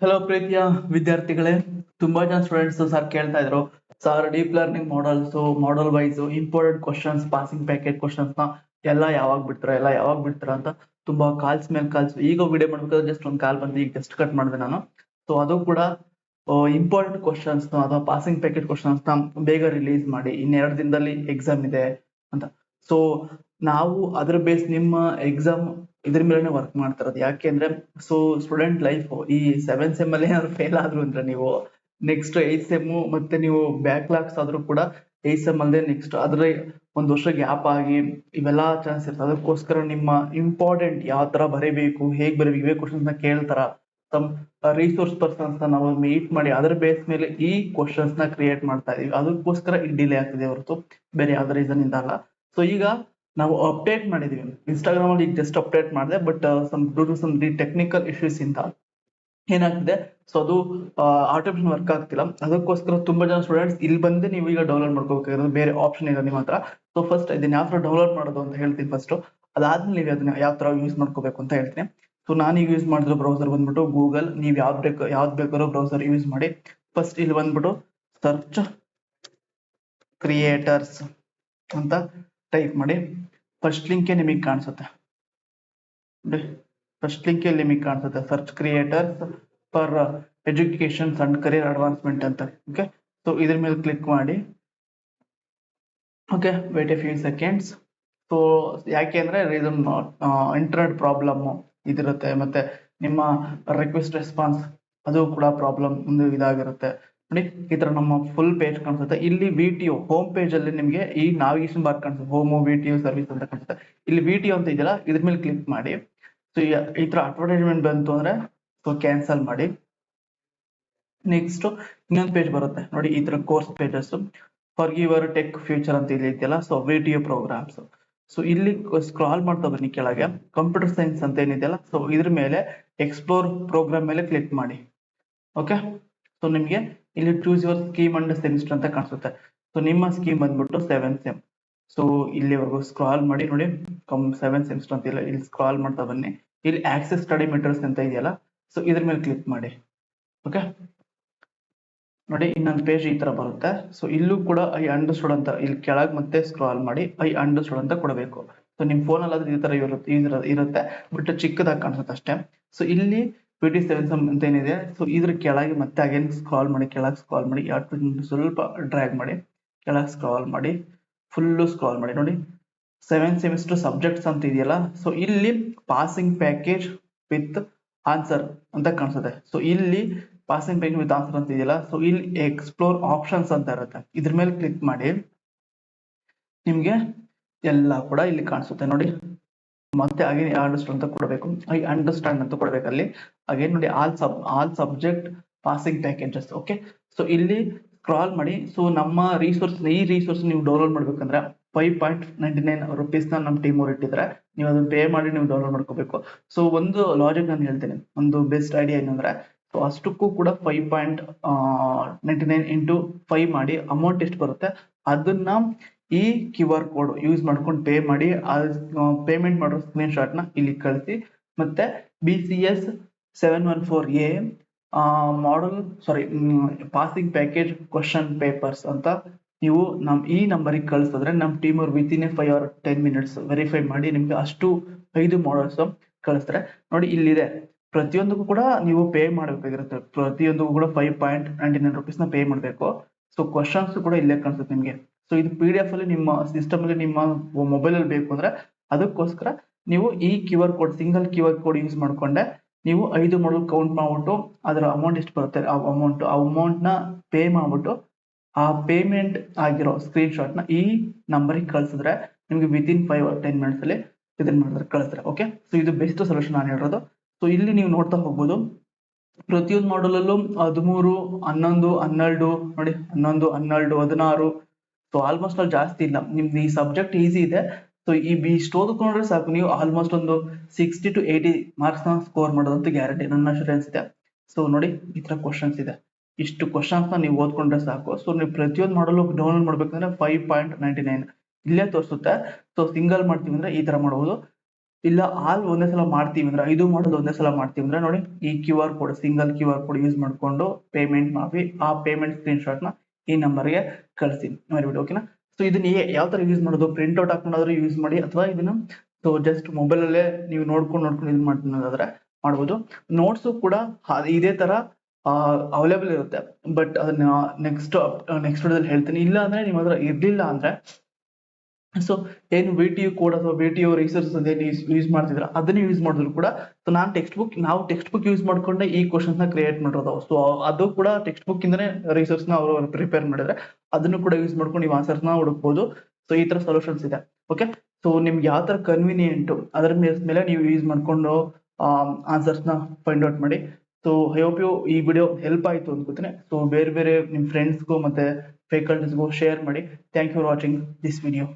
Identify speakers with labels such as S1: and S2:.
S1: Hello ಪ್ರೀತಿಯ ವಿದ್ಯಾರ್ಥಿಗಳೇ, ತುಂಬಾ ಜನ ಸ್ಟೂಡೆಂಟ್ಸ್ ಸರ್ ಕೇಳ್ತಾ ಇದ್ರು, sir deep learning models, model wise important questions, passing packet questions ನ ಎಲ್ಲ ಯಾವಾಗ ಬಿಡ್ತಾರ ಅಂತ ತುಂಬಾ ಕಾಲ್ಸ್ ಮೇಲೆ ಕಾಲ್ಸ್. ಈಗ ವಿಡಿಯೋ ಮಾಡ್ಬೇಕಾದ್ರೆ ಜಸ್ಟ್ ಒಂದು ಕಾಲ್ ಬಂದು ಈಗ ಜಸ್ಟ್ ಕಟ್ ಮಾಡಿದೆ ನಾನು. ಸೊ ಅದು ಕೂಡ ಇಂಪಾರ್ಟೆಂಟ್ ಕ್ವಶನ್ಸ್ ಅಥವಾ ಪಾಸಿಂಗ್ ಪ್ಯಾಕೆಟ್ ಕ್ವಶನ್ಸ್ ನ ಬೇಗ ರಿಲೀಸ್ ಮಾಡಿ, ಇನ್ನೆರಡು ದಿನದಲ್ಲಿ ಎಕ್ಸಾಮ್ ಇದೆ ಅಂತ. ಸೊ ನಾವು ಅದ್ರ ಬೇಸ್ ನಿಮ್ಮ ಎಕ್ಸಾಮ್ ಇದ್ರ ಮೇಲೆ ವರ್ಕ್ ಮಾಡ್ತಾ ಇರೋದು. ಯಾಕೆಂದ್ರೆ ಸೊ ಸ್ಟೂಡೆಂಟ್ ಲೈಫ್ ಈ 7th ಸೆಮ್ ಅಲ್ಲಿ ಏನಾದ್ರು ಫೇಲ್ ಆದ್ರು ಅಂದ್ರೆ ನೀವು ನೆಕ್ಸ್ಟ್ 8th ಸೆಮ್ ಮತ್ತೆ ನೀವು ಬ್ಯಾಕ್ಲಾಗ್ಸ್ ಆದ್ರೂ ಕೂಡ 8th ಸೆಮ್ ಅಲ್ಲದೆ ನೆಕ್ಸ್ಟ್ ಆದ್ರೆ ಒಂದ್ ವರ್ಷ ಗ್ಯಾಪ್ ಆಗಿ ಇವೆಲ್ಲಾ ಚಾನ್ಸ್ ಇರ್ತದೆ. ಅದಕ್ಕೋಸ್ಕರ ನಿಮ್ಮ ಇಂಪಾರ್ಟೆಂಟ್ ಯಾವ ತರ ಬರೀಬೇಕು, ಹೇಗ್ ಬರೀಬೇಕು, ಇವೇ ಕ್ವಶನ್ಸ್ ನ ಕೇಳ್ತಾರ. ಸಮ್ ರಿಸೋರ್ಸ್ ಪರ್ಸನ್ಸ್ ನಾವು ಮೀಟ್ ಮಾಡಿ ಅದರ ಬೇಸ್ ಮೇಲೆ ಈ ಕ್ವಶನ್ಸ್ ನ ಕ್ರಿಯೇಟ್ ಮಾಡ್ತಾ ಇದೀವಿ. ಅದಕ್ಕೋಸ್ಕರ ಈ ಡಿಲೇ ಆಗ್ತಿದೆ ಹೊರತು ಬೇರೆ ಯಾವ್ದು ರೀಸನ್ ಇಂದ ಅಲ್ಲ. ಸೊ ಈಗ ನಾವು ಅಪ್ಡೇಟ್ ಮಾಡಿದೀವಿ ಇನ್ಸ್ಟಾಗ್ರಾಮ್ ಅಲ್ಲಿ, ಈಗ ಜಸ್ಟ್ ಅಪ್ಡೇಟ್ ಮಾಡಿದೆ, but due to some technical issues ಇಂದ ಏನಾಗ್ತಿದೆ, ಸೊ ಅದು ಆಟೋಮೇಷನ್ ವರ್ಕ್ ಆಗ್ತಿಲ್ಲ. ಅದಕ್ಕೋಸ್ಕರ ತುಂಬಾ ಜನ ಸ್ಟೂಡೆಂಟ್ಸ್ ಇಲ್ಲಿ ಬಂದು ನೀವು ಈಗ ಡೌನ್ಲೋಡ್ ಮಾಡ್ಕೋಬೇಕಾಗಿರೋದು, ಬೇರೆ ಆಪ್ಷನ್ ಇಲ್ಲ ನಿಮ್ಮ ಹತ್ರ. ಸೊ ಫಸ್ಟ್ ಇದನ್ನ ಯಾವ ತರ ಡೌನ್ಲೋಡ್ ಮಾಡೋದು ಅಂತ ಹೇಳ್ತೀನಿ ಫಸ್ಟ್. ಅದಾದ್ಮೇಲೆ ನೀವು ಅದನ್ನ ಯಾವ ತರ ಯೂಸ್ ಮಾಡ್ಕೋಬೇಕು ಅಂತ ಹೇಳ್ತೀನಿ. ಸೊ ನಾನೀಗ ಯೂಸ್ ಮಾಡಿರೋ ಬ್ರೌಸರ್ ಬಂದ್ಬಿಟ್ಟು ಗೂಗಲ್. ನೀವು ಯಾವ್ದು ಬೇಕಾದ್ರೂ ಬ್ರೌಸರ್ ಯೂಸ್ ಮಾಡಿ. ಫಸ್ಟ್ ಇಲ್ಲಿ ಬಂದ್ಬಿಟ್ಟು ಸರ್ಚ್ ಕ್ರಿಯೇಟರ್ಸ್ ಅಂತ ಟೈಪ್ ಮಾಡಿ. ಫಸ್ಟ್ ಲಿಂಕ್ ನಿಮಗೆ ಕಾಣಿಸುತ್ತೆ, ಫಸ್ಟ್ ಲಿಂಕ್ ಅಲ್ಲಿ ನಿಮಗೆ ಕಾಣಿಸುತ್ತೆ search creators for education and career advancement ಅಂತ. ಓಕೆ, ಸೊ ಇದ್ರ ಮೇಲೆ ಕ್ಲಿಕ್ ಮಾಡಿ. Okay, wait a few seconds. So ಯಾಕೆ ಅಂದ್ರೆ ರೀಸನ್ ಇಂಟರ್ನೆಟ್ ಪ್ರಾಬ್ಲಮ್ ಇದಿರುತ್ತೆ, ಮತ್ತೆ ನಿಮ್ಮ ರಿಕ್ವೆಸ್ಟ್ ರೆಸ್ಪಾನ್ಸ್ ಅದು ಕೂಡ ಪ್ರಾಬ್ಲಮ್ ಒಂದು ಇದಾಗಿರುತ್ತೆ. ನೋಡಿ ಈ ತರ ನಮ್ಮ ಫುಲ್ ಪೇಜ್ ಕಾಣಿಸುತ್ತೆ. ಇಲ್ಲಿ ವಿಟಿಒ ಹೋಮ್ ಪೇಜ್ ಅಲ್ಲಿ ನಿಮಗೆ ಈ ನಾವಿಗೇಷನ್ ಬಾರ್ ಕಾಣಿಸುತ್ತೆ, ಹೋಮ್ ವಿಟಿಒ ಸರ್ವಿಸ್ ಅಂತ ಕಾಣಿಸುತ್ತೆ. ಇಲ್ಲಿ ವಿಟಿಒ ಅಂತ ಇದೆಯಲ್ಲ, ಇದ್ರ ಮೇಲೆ ಕ್ಲಿಕ್ ಮಾಡಿ. ಸೊ ಈ ತರ ಅಡ್ವರ್ಟೈಸ್ಮೆಂಟ್ ಬಂತು ಅಂದ್ರೆ ಸೊ ಕ್ಯಾನ್ಸಲ್ ಮಾಡಿ. ನೆಕ್ಸ್ಟ್ ಇನ್ನೊಂದು ಪೇಜ್ ಬರುತ್ತೆ ನೋಡಿ, ಈ ತರ course pages for your tech future ಅಂತ ಇಲ್ಲಿ ಇದೆಯಲ್ಲ, ಸೊ ವಿಟಿಒ ಪ್ರೋಗ್ರಾಮ್ಸ್. ಸೊ ಇಲ್ಲಿ ಸ್ಕ್ರಾಲ್ ಮಾಡ್ತಾ ಬನ್ನಿ ಕೆಳಗೆ, ಕಂಪ್ಯೂಟರ್ ಸೈನ್ಸ್ ಅಂತ ಏನಿದೆಯಲ್ಲ, ಸೊ ಇದ್ರ ಮೇಲೆ ಎಕ್ಸ್ಪ್ಲೋರ್ ಪ್ರೋಗ್ರಾಮ್ ಮೇಲೆ ಕ್ಲಿಕ್ ಮಾಡಿ. ಓಕೆ, ಸೊ ನಿಮ್ಗೆ ಇಲ್ಲಿ choose your scheme and semester ಅಂತ ಕಾಣಿಸುತ್ತೆ. ಸೊ ನಿಮ್ಮ ಸ್ಕೀಮ್ ಬಂದ್ಬಿಟ್ಟು 7th ಸೆಮ್. ಸೊ ಇಲ್ಲಿವರೆಗೂ ಸ್ಕ್ರಾಲ್ ಮಾಡಿ ನೋಡಿ, 7th ಸೆಮಿಸ್ಟರ್ ಅಂತ ಇಲ್ಲ, ಇಲ್ಲಿ ಸ್ಕ್ರಾಲ್ ಮಾಡ್ತಾ ಬನ್ನಿ. ಇಲ್ಲಿ ಆಕ್ಸೆಸ್ ಸ್ಟಡಿ ಮೆಟೀರಿಯಲ್ಸ್ ಅಂತ ಇದೆಯಲ್ಲ, ಸೊ ಇದ್ರ ಮೇಲೆ ಕ್ಲಿಕ್ ಮಾಡಿ. ಓಕೆ ನೋಡಿ, ಇನ್ನೊಂದು ಪೇಜ್ ಈ ತರ ಬರುತ್ತೆ. ಸೊ ಇಲ್ಲೂ ಕೂಡ ಐ ಅಂಡರ್ಸ್ಟುಡ್ ಅಂತ ಇಲ್ಲಿ ಕೆಳಗೆ ಮತ್ತೆ ಸ್ಕ್ರಾಲ್ ಮಾಡಿ ಐ ಅಂಡರ್ಸ್ಟುಡ್ ಅಂತ ಕೊಡಬೇಕು. ಸೊ ನಿಮ್ ಫೋನ್ ಅಲ್ಲಿ ಈ ತರ ಇರುತ್ತೆ, ಬಟ್ ಚಿಕ್ಕದಾಗಿ ಕಾಣಿಸುತ್ತೆ ಅಷ್ಟೇ. ಸೊ ಇಲ್ಲಿ PT7 ಅಂತ ಏನಿದೆ, ಸೊ ಇದ್ರ ಕೆಳಗೆ ಮತ್ತೆ ಅಗೇನ್ ಸ್ಕ್ರಾಲ್ ಮಾಡಿ, ಕೆಳಗೆ ಸ್ಕ್ರಾಲ್ ಮಾಡಿ, ಸ್ವಲ್ಪ ಡ್ರ್ಯಾಗ್ ಮಾಡಿ, ಕೆಳಗೆ ಸ್ಕ್ರಾಲ್ ಮಾಡಿ, ಫುಲ್ಲು ಸ್ಕ್ರಾಲ್ ಮಾಡಿ. ನೋಡಿ 7th ಸೆಮಿಸ್ಟರ್ ಸಬ್ಜೆಕ್ಟ್ಸ್ ಅಂತ ಇದೆಯಲ್ಲ, ಸೊ ಇಲ್ಲಿ ಪಾಸಿಂಗ್ ಪ್ಯಾಕೇಜ್ ವಿತ್ ಆನ್ಸರ್ ಅಂತ ಕಾಣಿಸುತ್ತೆ. ಸೊ ಇಲ್ಲಿ ಪಾಸಿಂಗ್ ಪ್ಯಾಕೇಜ್ ವಿತ್ ಆನ್ಸರ್ ಅಂತ ಇದೆಯಲ್ಲ, ಸೊ ಇಲ್ಲಿ ಎಕ್ಸ್ಪ್ಲೋರ್ ಆಪ್ಷನ್ಸ್ ಅಂತ ಇರುತ್ತೆ, ಇದ್ರ ಮೇಲೆ ಕ್ಲಿಕ್ ಮಾಡಿ. ನಿಮ್ಗೆ ಎಲ್ಲ ಕೂಡ ಇಲ್ಲಿ ಕಾಣಿಸುತ್ತೆ ನೋಡಿ. ಮತ್ತೆ ಅಗೇನ್ ಅಂಡರ್ಸ್ಟ್ಯಾಂಡ್ ಅಂತ ಕೊಡಬೇಕು, ಐ ಅಂಡರ್ಸ್ಟ್ಯಾಂಡ್ ಅಂತ ಕೊಡಬೇಕು. ಅಲ್ಲಿ ಅಗೇನ್ ನೋಡಿ all subject passing packages. Okay, so ಇಲ್ಲಿ ಸ್ಕ್ರಾಲ್ ಮಾಡಿ. ಸೊ ನಮ್ಮ ಈ ರಿಸೋರ್ಸ್ ನೀವು ಡೌನ್ಲೋಡ್ ಮಾಡ್ಬೇಕಂದ್ರೆ 5.99 rupees ನಮ್ಮ ಟೀಮ್ ಅವ್ರು ಇಟ್ಟಿದ್ರೆ ನೀವು ಅದನ್ನ ಪೇ ಮಾಡಿ ನೀವು ಡೌನ್ಲೋಡ್ ಮಾಡ್ಕೋಬೇಕು. ಸೊ ಒಂದು ಲಾಜಿಕ್ ನಾನು ಹೇಳ್ತೇನೆ, ಒಂದು ಬೆಸ್ಟ್ ಐಡಿಯಾ ಏನಂದ್ರೆ, ಸೊ ಅಷ್ಟಕ್ಕೂ ಕೂಡ 5.99 ಇಂಟು 5 ಮಾಡಿ ಅಮೌಂಟ್ ಎಷ್ಟು ಬರುತ್ತೆ ಅದನ್ನ ಈ QR ಕೋಡ್ ಯೂಸ್ ಮಾಡ್ಕೊಂಡು ಪೇ ಮಾಡಿ. ಪೇಮೆಂಟ್ ಮಾಡೋ ಸ್ಕ್ರೀನ್ ಶಾಟ್ ನ ಇಲ್ಲಿ ಕಳಿಸಿ. ಮತ್ತೆ BCS 714A ಮಾಡಲ್ ಪಾಸಿಂಗ್ ಪ್ಯಾಕೇಜ್ ಕ್ವಶನ್ ಪೇಪರ್ಸ್ ಅಂತ ನೀವು ಈ ನಂಬರಿಗೆ ಕಳಿಸಿದ್ರೆ ನಮ್ಮ ಟೀಮ್ ಅವ್ರು ವಿತಿನ್ 5 or 10 minutes ವೆರಿಫೈ ಮಾಡಿ ನಿಮ್ಗೆ ಅಷ್ಟು 5 ಮಾಡಲ್ಸ್ ಕಳಿಸ್ತಾರೆ. ನೋಡಿ ಇಲ್ಲಿದೆ, ಪ್ರತಿಯೊಂದಕ್ಕೂ ಕೂಡ ನೀವು ಪೇ ಮಾಡಬೇಕಾಗಿರುತ್ತೆ, ಪ್ರತಿಯೊಂದಕ್ಕೂ ಕೂಡ 5.99 rupees ನ ಪೇ ಮಾಡಬೇಕು. ಸೊ ಕ್ವಶನ್ಸ್ ಕೂಡ ಇಲ್ಲೇ ಕಾಣಿಸುತ್ತೆ ನಿಮ್ಗೆ. ಸೊ ಇದು PDF ಅಲ್ಲಿ ನಿಮ್ಮ ಸಿಸ್ಟಮ್ ಅಲ್ಲಿ ನಿಮ್ಮ ಮೊಬೈಲ್ ಅಲ್ಲಿ ಬೇಕು ಅಂದ್ರೆ ಅದಕ್ಕೋಸ್ಕರ ನೀವು ಈ QR code, single QR code use ಮಾಡ್ಕೊಂಡೆ ನೀವು 5 ಮಾಡಲ್ ಕೌಂಟ್ ಮಾಡ್ಬಿಟ್ಟು ಅದರ ಅಮೌಂಟ್ ಎಷ್ಟು ಬರುತ್ತೆ ಆ ಅಮೌಂಟ್ ನ ಪೇ ಮಾಡ್ಬಿಟ್ಟು ಆ ಪೇಮೆಂಟ್ ಆಗಿರೋ ಸ್ಕ್ರೀನ್ ಶಾಟ್ ನ ಈ ನಂಬರಿಗೆ ಕಳ್ಸಿದ್ರೆ ನಿಮ್ಗೆ ವಿತಿನ್ 5 or 10 minutes ಅಲ್ಲಿ ಇದನ್ನ ಮಾಡಿದ್ರೆ ಕಳಿಸ್ತಾರೆ. ಓಕೆ, ಸೊ ಇದು ಬೆಸ್ಟ್ ಸೊಲ್ಯೂಷನ್ ನಾನು ಹೇಳಿರೋದು. ಸೊ ಇಲ್ಲಿ ನೀವು ನೋಡ್ತಾ ಹೋಗ್ಬೋದು, ಪ್ರತಿಯೊಂದು ಮಾಡಲ್ ಅಲ್ಲೂ 13, 11, 12 ನೋಡಿ, 11, 12, 16. ಸೊ ಆಲ್ಮೋಸ್ಟ್ ಅಲ್ಲಿ ಜಾಸ್ತಿ ಇಲ್ಲ. ನಿಮ್ದು ಈ ಸಬ್ಜೆಕ್ಟ್ ಈಸಿ ಇದೆ. ಸೊ ಇಷ್ಟು ಓದ್ಕೊಂಡ್ರೆ ಸಾಕು, ನೀವು ಆಲ್ಮೋಸ್ಟ್ ಒಂದು 60 to 80 ಮಾರ್ಕ್ಸ್ ನ ಸ್ಕೋರ್ ಮಾಡೋದಂತ ಗ್ಯಾರಂಟಿ, ನನ್ನ ಅಶ್ಯೂರೆನ್ಸ್ ಇದೆ. ಸೊ ನೋಡಿ ಈ ತರ ಕ್ವಶನ್ಸ್ ಇದೆ, ಇಷ್ಟು ಕ್ವಶನ್ಸ್ ನ ನೀವು ಓದ್ಕೊಂಡ್ರೆ ಸಾಕು. ಸೊ ನೀವು ಪ್ರತಿಯೊಂದು ಮಾಡಲು ಡೌನ್ಲೋಡ್ ಮಾಡ್ಬೇಕಂದ್ರೆ 5.99 ಇಲ್ಲೇ ತೋರಿಸುತ್ತೆ. ಸೊ ಸಿಂಗಲ್ ಮಾಡ್ತೀವಿ ಅಂದ್ರೆ ಈ ತರ ಮಾಡಬಹುದು. ಇಲ್ಲ ಆಲ್ ಒಂದೇ ಸಲ ಮಾಡ್ತೀವಿ ಅಂದ್ರೆ 5 ಮಾಡೋದು ಒಂದೇ ಸಲ ಮಾಡ್ತೀವಿ ಅಂದ್ರೆ ನೋಡಿ, ಈ QR code single QR code use ಮಾಡ್ಕೊಂಡು ಪೇಮೆಂಟ್ ಮಾಡಿ ಆ ಪೇಮೆಂಟ್ ಸ್ಕ್ರೀನ್ ನ ಈ ನಂಬರ್ಗೆ ಕಳಿಸಿ ಮಾಡಿಬಿಟ್ಟು. ಓಕೆನಾ. ಸೊ ಇದನ್ನ ಯಾವ ತರ ಯೂಸ್ ಮಾಡೋದು, ಪ್ರಿಂಟ್ ಔಟ್ ಹಾಕೊಂಡಾದ್ರೂ ಯೂಸ್ ಮಾಡಿ, ಅಥವಾ ಇದನ್ನ ಸೊ ಜಸ್ಟ್ ಮೊಬೈಲ್ ಅಲ್ಲೇ ನೀವು ನೋಡ್ಕೊಂಡು ಯೂಸ್ ಮಾಡ್ತಿರೋದಾದ್ರೆ ಮಾಡ್ಬೋದು. ನೋಟ್ಸ್ ಕೂಡ ಇದೇ ತರ ಅವೈಲೇಬಲ್ ಇರುತ್ತೆ. ಬಟ್ ಅದನ್ನ ನೆಕ್ಸ್ಟ್ ವಿಡಿಯೋದಲ್ಲಿ ಹೇಳ್ತೀನಿ. ಇಲ್ಲ ಅಂದ್ರೆ ನಿಮ್ಮ ಹತ್ರ ಇರ್ಲಿಲ್ಲ ಅಂದ್ರೆ ಸೊ ಏನು VTU ಕೋಡ್ ಅಥವಾ VTU ರಿಸೋರ್ಸಸ್ ಏನು ಯೂಸ್ ಮಾಡ್ತಿದ್ರ ಅದನ್ನ ಯೂಸ್ ಮಾಡಿದ್ರು ಕೂಡ, ಸೊ ನಾವು ಟೆಕ್ಸ್ಟ್ ಬುಕ್ ಯೂಸ್ ಮಾಡ್ಕೊಂಡೆ ಈ ಕ್ವಶನ್ಸ್ ನ ಕ್ರಿಯೇಟ್ ಮಾಡಿರೋದು. ಸೊ ಅದು ಕೂಡ ಟೆಕ್ಸ್ಟ್ ಬುಕ್ ಇಂದನೇ ರಿಸೋರ್ಸ್ ನ ಅವರು ಪ್ರಿಪೇರ್ ಮಾಡಿದ್ರೆ ಅದನ್ನು ಕೂಡ ಯೂಸ್ ಮಾಡ್ಕೊಂಡು ನೀವು ಆನ್ಸರ್ಸ್ ನ ಹುಡುಕ್ಬೋದು. ಸೊ ಈ ತರ ಸೊಲ್ಯೂಷನ್ಸ್ ಇದೆ. ಓಕೆ. ಸೊ ನಿಮ್ಗೆ ಯಾವ ತರ ಕನ್ವಿನಿಯೆಂಟ್ ಅದರ ಮೇಲೆ ನೀವು ಯೂಸ್ ಮಾಡ್ಕೊಂಡು ಆನ್ಸರ್ಸ್ ನ ಫೈಂಡ್ ಔಟ್ ಮಾಡಿ. ಸೊ ಐ ಹೋಪ್ ಯು ಈ ವಿಡಿಯೋ ಹೆಲ್ಪ್ ಆಯ್ತು ಅನ್ಕೋತೀನಿ. ಸೊ ಬೇರೆ ಬೇರೆ ನಿಮ್ ಫ್ರೆಂಡ್ಸ್ಗೂ ಮತ್ತೆ ಫ್ಯಾಕಲ್ಟೀಸ್ಗೂ ಶೇರ್ ಮಾಡಿ. Thank you for watching this video.